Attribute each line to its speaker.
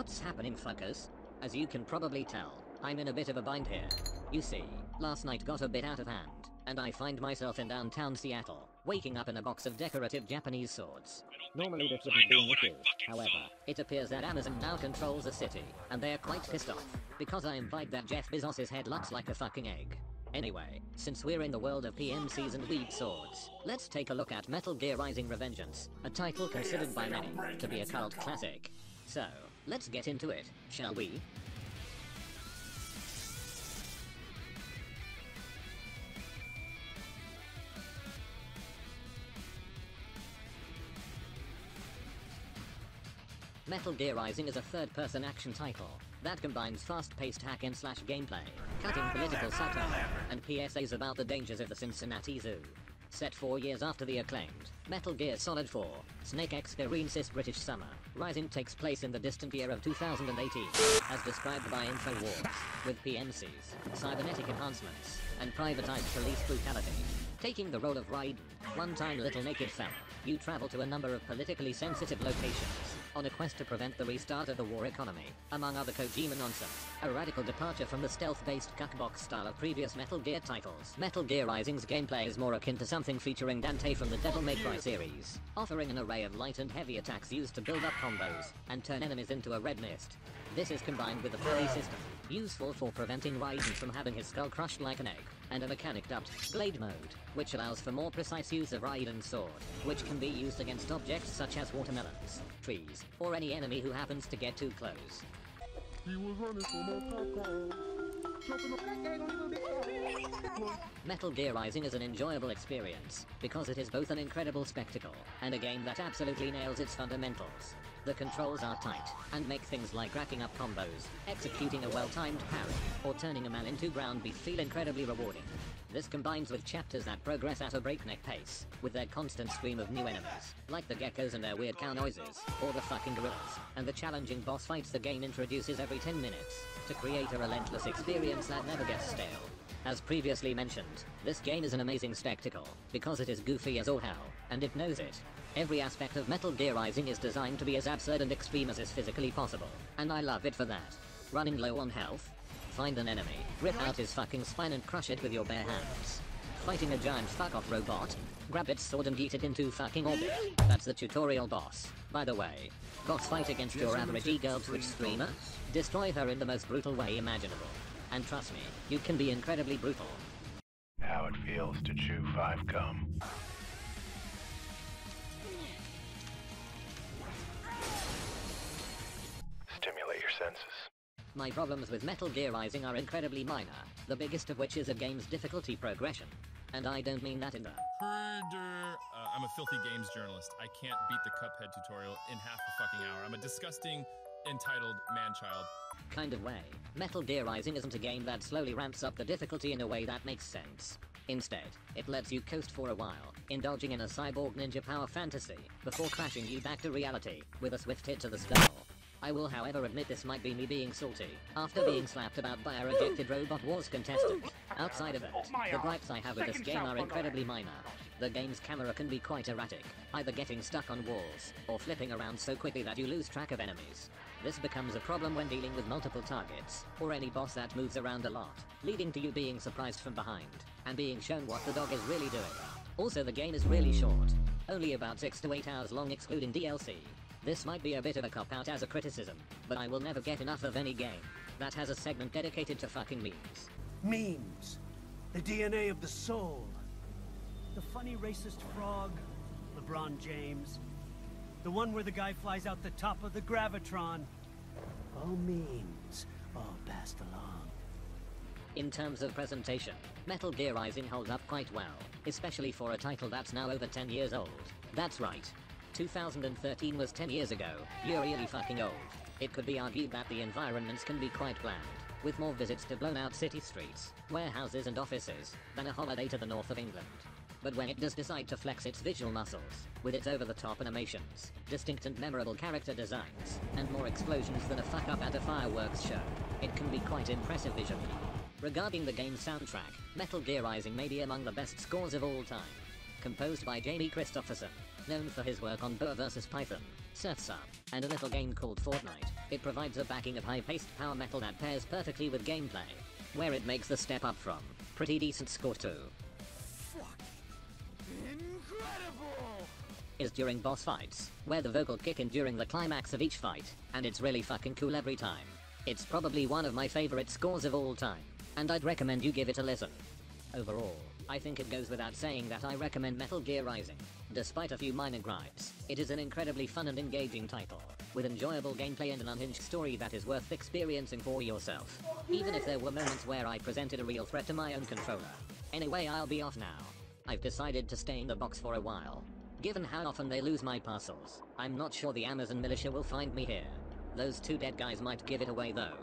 Speaker 1: What's happening, fuckers? As you can probably tell, I'm in a bit of a bind here. You see, last night got a bit out of hand, and I find myself in downtown Seattle, waking up in a box of decorative Japanese swords. Normally this wouldn't be an issue. However, it appears that Amazon now controls the city, and they're quite pissed off, because I implied that Jeff Bezos's head looks like a fucking egg. Anyway, since we're in the world of PMCs and weed swords, let's take a look at Metal Gear Rising Revengeance, a title considered by many to be a cult classic. So, let's get into it, shall we? Metal Gear Rising is a third-person action title that combines fast-paced hack-and-slash gameplay, cutting political satire, and PSAs about the dangers of the Cincinnati Zoo. Set 4 years after the acclaimed Metal Gear Solid 4, Snake experiences British summer. Rising takes place in the distant year of 2018, as described by InfoWars, with PMCs, cybernetic enhancements, and privatized police brutality. Taking the role of Raiden, one-time little naked fella, you travel to a number of politically sensitive locations, on a quest to prevent the restart of the war economy, among other Kojima nonsense, a radical departure from the stealth-based cuckbox style of previous Metal Gear titles. Metal Gear Rising's gameplay is more akin to something featuring Dante from the Devil May Cry series, offering an array of light and heavy attacks used to build up combos, and turn enemies into a red mist. This is combined with a parry system, useful for preventing Raiden from having his skull crushed like an egg, and a mechanic dubbed Blade Mode, which allows for more precise use of Raiden's sword, which can be used against objects such as watermelons, trees, or any enemy who happens to get too close.
Speaker 2: He was running for more popcorn. Jumping up.
Speaker 1: Metal Gear Rising is an enjoyable experience, because it is both an incredible spectacle, and a game that absolutely nails its fundamentals. The controls are tight, and make things like racking up combos, executing a well-timed parry, or turning a man into ground beef feel incredibly rewarding. This combines with chapters that progress at a breakneck pace, with their constant stream of new enemies, like the geckos and their weird cow noises, or the fucking gorillas, and the challenging boss fights the game introduces every 10 minutes, to create a relentless experience that never gets stale. As previously mentioned, this game is an amazing spectacle, because it is goofy as all hell, and it knows it. Every aspect of Metal Gear Rising is designed to be as absurd and extreme as is physically possible, and I love it for that. Running low on health? Find an enemy, rip out his fucking spine and crush it with your bare hands. Fighting a giant fuck-off robot? Grab its sword and eat it into fucking orbit. That's the tutorial boss. By the way, boss fight against your average e-girl Twitch streamer? Destroy her in the most brutal way imaginable. And trust me, you can be incredibly brutal.
Speaker 3: How it feels to chew 5 gum. Stimulate your senses.
Speaker 1: My problems with Metal Gear Rising are incredibly minor, the biggest of which is the game's difficulty progression. And I don't mean that in the
Speaker 4: I'm a filthy games journalist. I can't beat the Cuphead tutorial in half a fucking hour. I'm a disgusting, entitled man-child
Speaker 1: kind of way. Metal Gear Rising isn't a game that slowly ramps up the difficulty in a way that makes sense. Instead, it lets you coast for a while, indulging in a cyborg ninja power fantasy, before crashing you back to reality, with a swift hit to the skull. I will however admit this might be me being salty, after being slapped about by a rejected Robot Wars contestant. Outside of it, the gripes I have with this game are incredibly minor. The game's camera can be quite erratic, either getting stuck on walls, or flipping around so quickly that you lose track of enemies. This becomes a problem when dealing with multiple targets, or any boss that moves around a lot, leading to you being surprised from behind, and being shown what the dog is really doing. Also, the game is really short, only about 6 to 8 hours long excluding DLC. This might be a bit of a cop-out as a criticism, but I will never get enough of any game that has a segment dedicated to fucking memes.
Speaker 5: Memes. The DNA of the soul. The funny racist frog. LeBron James. The one where the guy flies out the top of the Gravitron. All memes. All passed along.
Speaker 1: In terms of presentation, Metal Gear Rising holds up quite well, especially for a title that's now over 10 years old. That's right. 2013 was 10 years ago. You're really fucking old. It could be argued that the environments can be quite bland, with more visits to blown-out city streets, warehouses and offices, than a holiday to the north of England. But when it does decide to flex its visual muscles, with its over-the-top animations, distinct and memorable character designs, and more explosions than a fuck-up at a fireworks show, it can be quite impressive visually. Regarding the game's soundtrack, Metal Gear Rising may be among the best scores of all time. Composed by Jamie Christopherson, known for his work on Burr vs. Python, surf's up, and a little game called Fortnite. It provides a backing of high-paced power metal that pairs perfectly with gameplay, where it makes the step up from pretty decent score to
Speaker 2: Incredible!
Speaker 1: is during boss fights, where the vocal kick in during the climax of each fight, and it's really fucking cool every time. It's probably one of my favorite scores of all time, and I'd recommend you give it a listen. Overall, I think it goes without saying that I recommend Metal Gear Rising. Despite a few minor gripes, it is an incredibly fun and engaging title, with enjoyable gameplay and an unhinged story that is worth experiencing for yourself. Even if there were moments where I presented a real threat to my own controller. Anyway, I'll be off now. I've decided to stay in the box for a while. Given how often they lose my parcels, I'm not sure the Amazon militia will find me here. Those two dead guys might give it away though.